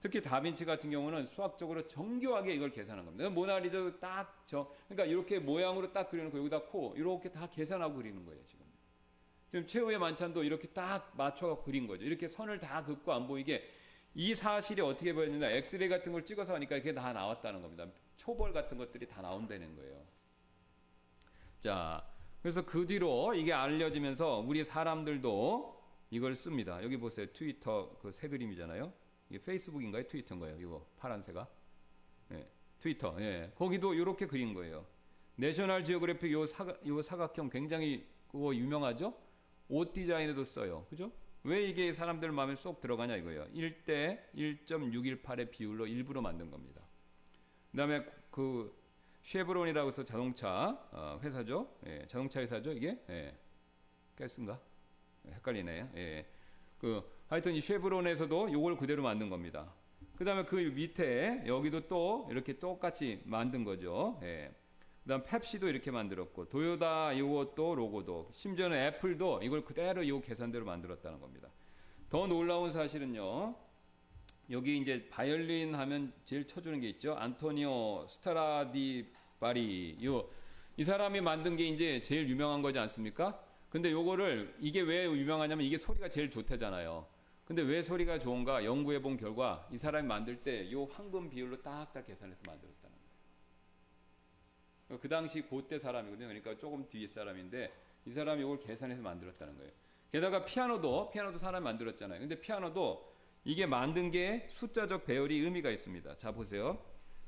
특히 다빈치 같은 경우는 수학적으로 정교하게 이걸 계산한 겁니다. 모나리자도 그러니까 이렇게 모양으로 딱 그려놓고 여기다 코 이렇게 다 계산하고 그리는 거예요. 지금 최후의 만찬도 이렇게 딱 맞춰서 그린 거죠. 이렇게 선을 다 긋고 안 보이게. 이 사실이 어떻게 보였느냐, 엑스레이 같은 걸 찍어서 하니까 이게 다 나왔다는 겁니다. 초벌 같은 것들이 다 나온다는 거예요. 자, 그래서 그 뒤로 이게 알려지면서 우리 사람들도 이걸 씁니다. 여기 보세요. 트위터 그 새 그림이잖아요. 이게 페이스북인가요? 트위터인가요? 이거 파란새가? 예, 트위터. 예, 거기도 이렇게 그린 거예요. 내셔널 지오그래픽 요 사각형 굉장히 그거 유명하죠? 옷 디자인에도 써요. 그죠? 왜 이게 사람들 마음에 쏙 들어가냐 이거예요. 1대 1.618의 비율로 일부러 만든 겁니다. 그 다음에 그 쉐브론이라고 해서 자동차 회사죠. 예, 자동차 회사죠 이게. 예, 가스인가? 헷갈리네요. 예, 하여튼 이 쉐브론에서도 이걸 그대로 만든 겁니다. 그 다음에 그 밑에 여기도 또 이렇게 똑같이 만든 거죠. 예. 그 다음 펩시도 이렇게 만들었고 도요타 이것도 로고도 심지어는 애플도 이걸 그대로 이 계산대로 만들었다는 겁니다. 더 놀라운 사실은요. 여기 이제 바이올린 하면 제일 쳐주는 게 있죠. 안토니오 스트라디바리 이 사람이 만든 게 이제 제일 유명한 거지 않습니까? 근데 요거를 이게 왜 유명하냐면 이게 소리가 제일 좋대잖아요. 근데 왜 소리가 좋은가 연구해 본 결과 이 사람이 만들 때 요 황금 비율로 딱딱 계산해서 만들었다는 거예요. 그 당시 그때 사람이거든요. 그러니까 조금 뒤에 사람인데 이 사람이 이걸 계산해서 만들었다는 거예요. 게다가 피아노도 사람이 만들었잖아요. 근데 피아노도 이게 만든 게 숫자적 배열이 의미가 있습니다. 자 보세요.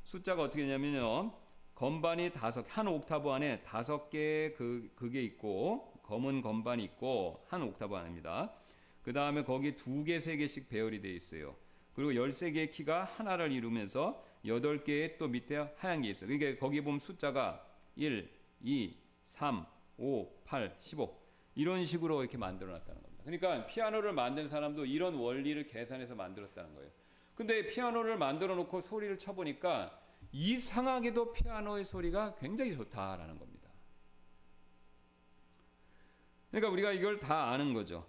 숫자가 어떻게 되냐면요. 건반이 한 옥타브 안에 5개의 그게 있고 검은 건반이 있고 한 옥타브 안입니다. 그 다음에 거기 2개, 3개씩 배열이 되어 있어요. 그리고 13개의 키가 하나를 이루면서 8개의 또 밑에 하얀 게 있어요. 그러니까 거기 보면 숫자가 1, 2, 3, 5, 8, 15 이런 식으로 이렇게 만들어 놨다는 겁니다. 그러니까 피아노를 만든 사람도 이런 원리를 계산해서 만들었다는 거예요. 근데 피아노를 만들어 놓고 소리를 쳐보니까 이상하게도 피아노의 소리가 굉장히 좋다라는 겁니다. 그러니까 우리가 이걸 다 아는 거죠.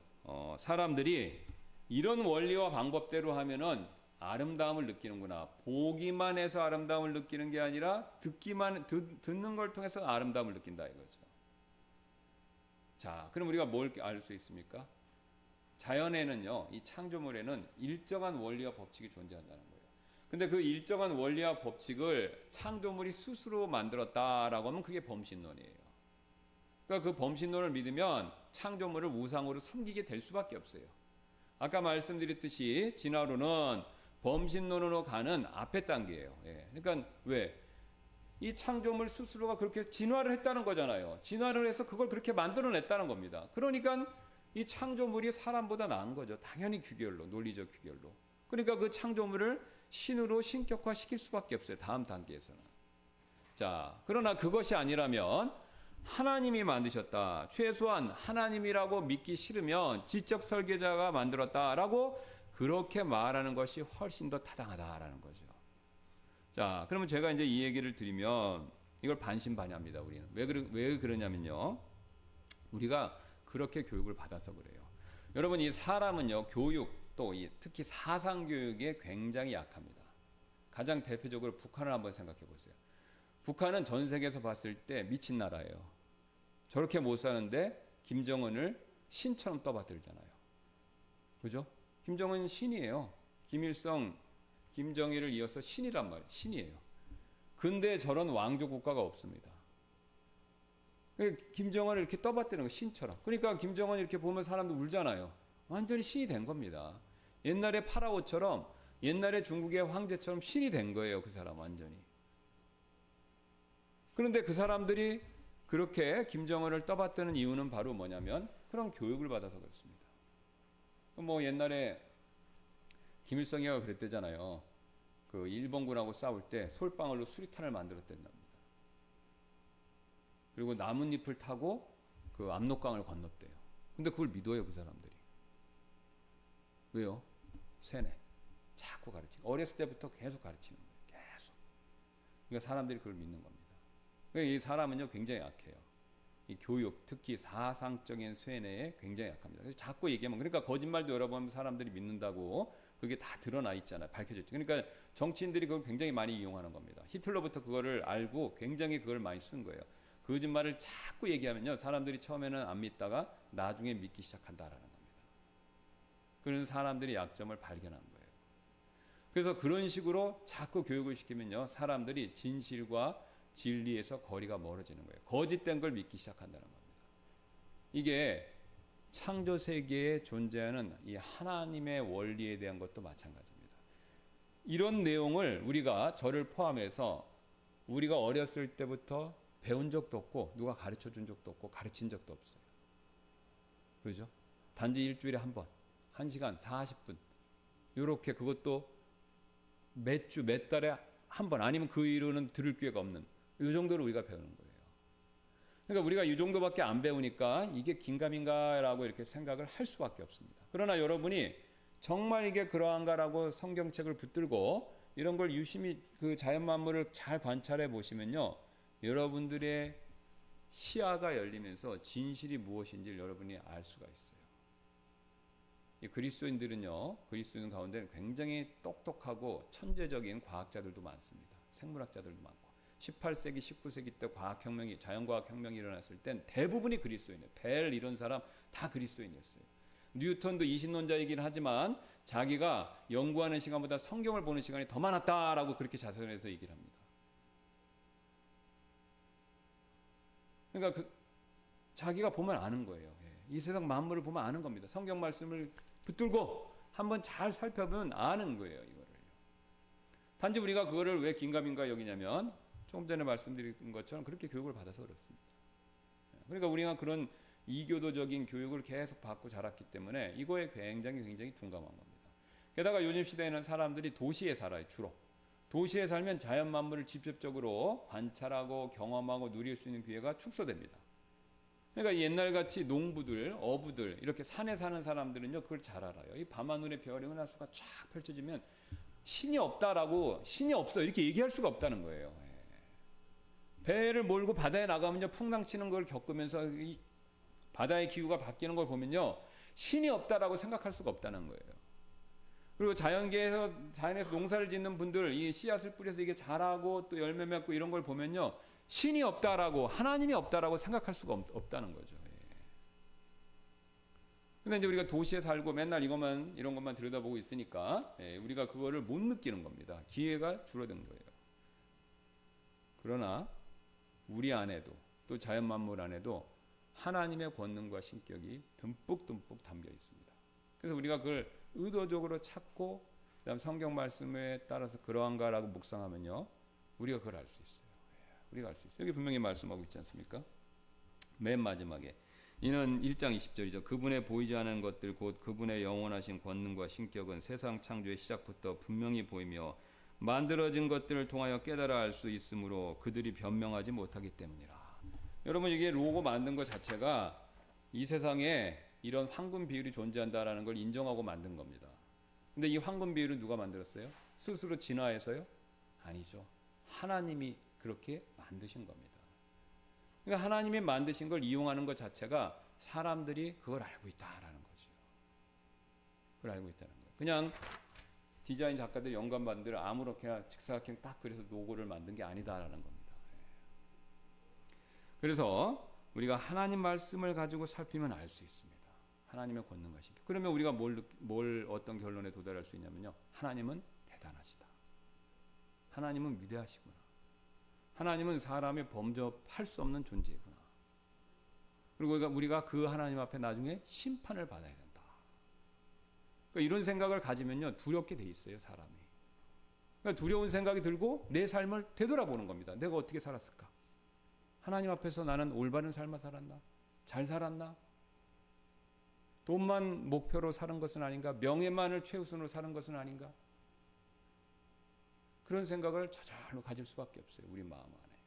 사람들이 이런 원리와 방법대로 하면은 아름다움을 느끼는구나. 보기만 해서 아름다움을 느끼는 게 아니라 듣는 걸 통해서 아름다움을 느낀다 이거죠. 자, 그럼 우리가 뭘 알 수 있습니까? 자연에는요, 이 창조물에는 일정한 원리와 법칙이 존재한다는 거예요. 근데 그 일정한 원리와 법칙을 창조물이 스스로 만들었다라고 하면 그게 범신론이에요. 그러니까 그 범신론을 믿으면 창조물을 우상으로 섬기게 될 수밖에 없어요. 아까 말씀드렸듯이 진화론은 범신론으로 가는 앞에 단계예요. 예. 그러니까 왜? 이 창조물 스스로가 그렇게 진화를 했다는 거잖아요. 진화를 해서 그걸 그렇게 만들어냈다는 겁니다. 그러니까 이 창조물이 사람보다 나은 거죠. 당연히 규결로, 논리적 규결로. 그러니까 그 창조물을 신으로 신격화시킬 수밖에 없어요. 다음 단계에서는. 자, 그러나 그것이 아니라면 하나님이 만드셨다. 최소한 하나님이라고 믿기 싫으면 지적 설계자가 만들었다라고 그렇게 말하는 것이 훨씬 더 타당하다라는 거죠. 자, 그러면 제가 이제 이 얘기를 드리면 이걸 반신반의합니다. 우리는 왜 그러냐면요, 우리가 그렇게 교육을 받아서 그래요. 여러분, 이 사람은요, 교육 또 특히 사상 교육에 굉장히 약합니다. 가장 대표적으로 북한을 한번 생각해 보세요. 북한은 전 세계에서 봤을 때 미친 나라예요. 저렇게 못 사는데 김정은을 신처럼 떠받들잖아요. 그죠? 김정은 신이에요. 김일성, 김정일을 이어서 신이란 말이에요. 신이에요. 근데 저런 왕조 국가가 없습니다. 김정은을 이렇게 떠받드는 거 신처럼. 그러니까 김정은 이렇게 보면 사람들 울잖아요. 완전히 신이 된 겁니다. 옛날에 파라오처럼, 옛날에 중국의 황제처럼 신이 된 거예요. 그 사람 완전히. 그런데 그 사람들이 그렇게 김정은을 떠받드는 이유는 바로 뭐냐면 그런 교육을 받아서 그렇습니다. 뭐 옛날에 김일성이가 그랬대잖아요. 그 일본군하고 싸울 때 솔방울로 수리탄을 만들었댄답니다. 그리고 나뭇잎을 타고 그 압록강을 건넜대요. 근데 그걸 믿어요, 그 사람들이. 왜요? 세뇌. 자꾸 가르치고. 어렸을 때부터 계속 가르치는 거예요. 계속. 그러니까 사람들이 그걸 믿는 겁니다. 그러니까 이 사람은요, 굉장히 약해요. 이 교육, 특히 사상적인 쇠뇌에 굉장히 약합니다. 그래서 자꾸 얘기하면, 그러니까 거짓말도 여러 번 사람들이 믿는다고 그게 다 드러나 있잖아요. 밝혀져 있죠. 그러니까 정치인들이 그걸 굉장히 많이 이용하는 겁니다. 히틀러부터 그거를 알고 굉장히 그걸 많이 쓴 거예요. 거짓말을 자꾸 얘기하면요, 사람들이 처음에는 안 믿다가 나중에 믿기 시작한다라는 겁니다. 그런 사람들이 약점을 발견한 거예요. 그래서 그런 식으로 자꾸 교육을 시키면요, 사람들이 진실과 진리에서 거리가 멀어지는 거예요. 거짓된 걸 믿기 시작한다는 겁니다. 이게 창조 세계에 존재하는 이 하나님의 원리에 대한 것도 마찬가지입니다. 이런 내용을 우리가 저를 포함해서 우리가 어렸을 때부터 배운 적도 없고 누가 가르쳐 준 적도 없고 가르친 적도 없어요. 그죠? 단지 일주일에 한 번, 1시간 40분 이렇게, 그것도 몇 주, 몇 달에 한 번, 아니면 그 이후로는 들을 기회가 없는, 이 정도로 우리가 배우는 거예요. 그러니까 우리가 이 정도밖에 안 배우니까 이게 긴가민가라고 이렇게 생각을 할 수밖에 없습니다. 그러나 여러분이 정말 이게 그러한가라고 성경책을 붙들고 이런 걸 유심히 그 자연 만물을 잘 관찰해 보시면요, 여러분들의 시야가 열리면서 진실이 무엇인지를 여러분이 알 수가 있어요. 이 그리스도인들은요, 그리스도인 가운데 굉장히 똑똑하고 천재적인 과학자들도 많습니다. 생물학자들도 많고. 18세기, 19세기 때 과학혁명이, 자연과학혁명이 일어났을 땐 대부분이 그리스도인이에요. 벨 이런 사람 다 그리스도인이었어요. 뉴턴도 이신론자이긴 하지만 자기가 연구하는 시간보다 성경을 보는 시간이 더 많았다라고 그렇게 자선해서 얘기를 합니다. 그러니까 자기가 보면 아는 거예요. 이 세상 만물을 보면 아는 겁니다. 성경 말씀을 붙들고 한번 잘 살펴보면 아는 거예요, 이거를. 단지 우리가 그거를 왜 긴가민가 여기냐면 조금 전에 말씀드린 것처럼 그렇게 교육을 받아서 그렇습니다. 그러니까 우리가 그런 이교도적인 교육을 계속 받고 자랐기 때문에 이거에 굉장히 둔감한 겁니다. 게다가 요즘 시대에는 사람들이 도시에 살아요, 주로. 도시에 살면 자연 만물을 직접적으로 관찰하고 경험하고 누릴 수 있는 기회가 축소됩니다. 그러니까 옛날같이 농부들, 어부들, 이렇게 산에 사는 사람들은요, 그걸 잘 알아요. 이 밤하늘의 별의 은하수가 쫙 펼쳐지면 신이 없다라고, 신이 없어 이렇게 얘기할 수가 없다는 거예요. 배를 몰고 바다에 나가면요, 풍랑 치는 걸 겪으면서 이 바다의 기후가 바뀌는 걸 보면요, 신이 없다라고 생각할 수가 없다는 거예요. 그리고 자연에서 농사를 짓는 분들, 이 씨앗을 뿌려서 이게 자라고 또 열매 맺고 이런 걸 보면요, 신이 없다라고, 하나님이 없다라고 생각할 수가 없다는 거죠. 근데 이제 우리가 도시에 살고 맨날 이런 것만 들여다보고 있으니까 우리가 그거를 못 느끼는 겁니다. 기회가 줄어든 거예요. 그러나 우리 안에도, 또 자연 만물 안에도 하나님의 권능과 신격이 듬뿍 담겨 있습니다. 그래서 우리가 그걸 의도적으로 찾고 그다음 성경 말씀에 따라서 그러한가라고 묵상하면요, 우리가 그걸 알 수 있어요. 우리가 알 수 있어요. 여기 분명히 말씀하고 있지 않습니까? 맨 마지막에 이는 1장 20절이죠. 그분의 보이지 않은 것들 곧 그분의 영원하신 권능과 신격은 세상 창조의 시작부터 분명히 보이며 만들어진 것들을 통하여 깨달아 알 수 있으므로 그들이 변명하지 못하기 때문이라. 여러분, 이게 로고 만든 것 자체가 이 세상에 이런 황금 비율이 존재한다라는 걸 인정하고 만든 겁니다. 근데 이 황금 비율은 누가 만들었어요? 스스로 진화해서요? 아니죠. 하나님이 그렇게 만드신 겁니다. 그러니까 하나님이 만드신 걸 이용하는 것 자체가 사람들이 그걸 알고 있다라는 거죠. 그걸 알고 있다는 거예요. 그냥 디자인 작가들 영감 받은 대로 아무렇게나 직사각형 딱 그래서 로고를 만든 게 아니다라는 겁니다. 그래서 우리가 하나님 말씀을 가지고 살피면 알 수 있습니다. 하나님의 권능과 신격. 그러면 우리가 뭘 어떤 결론에 도달할 수 있냐면요. 하나님은 대단하시다. 하나님은 위대하시구나. 하나님은 사람이 범접할 수 없는 존재구나. 그리고 우리가 그 하나님 앞에 나중에 심판을 받아야 된다. 그러니까 이런 생각을 가지면요. 두렵게 돼 있어요. 사람이. 그러니까 두려운 생각이 들고 내 삶을 되돌아보는 겁니다. 내가 어떻게 살았을까? 하나님 앞에서 나는 올바른 삶을 살았나? 잘 살았나? 돈만 목표로 사는 것은 아닌가? 명예만을 최우선으로 사는 것은 아닌가? 그런 생각을 저절로 가질 수밖에 없어요. 우리 마음 안에.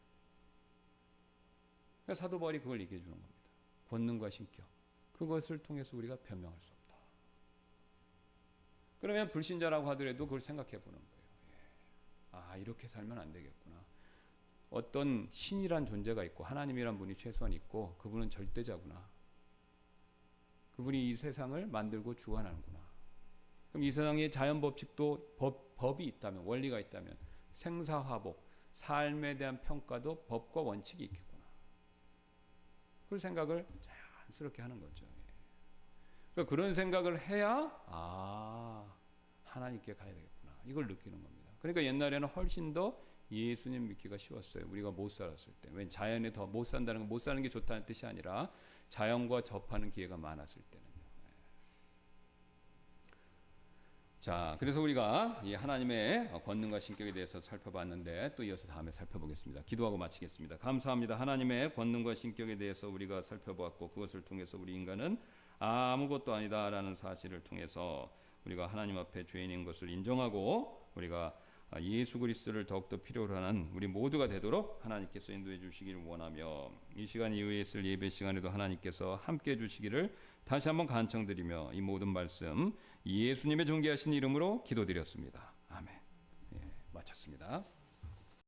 그러니까 사도 바울이 그걸 얘기해 주는 겁니다. 권능과 신격. 그것을 통해서 우리가 변명할 수 없다. 그러면 불신자라고 하더라도 그걸 생각해 보는 거예요. 아, 이렇게 살면 안 되겠구나. 어떤 신이란 존재가 있고 하나님이란 분이 최소한 있고 그분은 절대자구나. 그분이 이 세상을 만들고 주관하는구나. 그럼 이 세상에 자연 법칙도 법이 있다면, 원리가 있다면 생사화복, 삶에 대한 평가도 법과 원칙이 있겠구나. 그런 생각을 자연스럽게 하는 거죠. 그러니까 그런 생각을 해야 하나님께 가야 되겠구나. 이걸 느끼는 겁니다. 그러니까 옛날에는 훨씬 더 예수님 믿기가 쉬웠어요. 우리가 못 살았을 때. 왜 자연에 더 못 산다는 건 못 사는 게 좋다는 뜻이 아니라 자연과 접하는 기회가 많았을 때는요. 자, 그래서 우리가 이 하나님의 권능과 신격에 대해서 살펴봤는데 또 이어서 다음에 살펴보겠습니다. 기도하고 마치겠습니다. 감사합니다. 하나님의 권능과 신격에 대해서 우리가 살펴보았고 그것을 통해서 우리 인간은 아무것도 아니다라는 사실을 통해서 우리가 하나님 앞에 죄인인 것을 인정하고 우리가 예수 그리스도를 더욱더 필요로 하는 우리 모두가 되도록 하나님께서 인도해 주시기를 원하며 이 시간 이후에 있을 예배 시간에도 하나님께서 함께해 주시기를 다시 한번 간청드리며 이 모든 말씀 예수님의 존귀하신 이름으로 기도드렸습니다. 아멘. 마쳤습니다.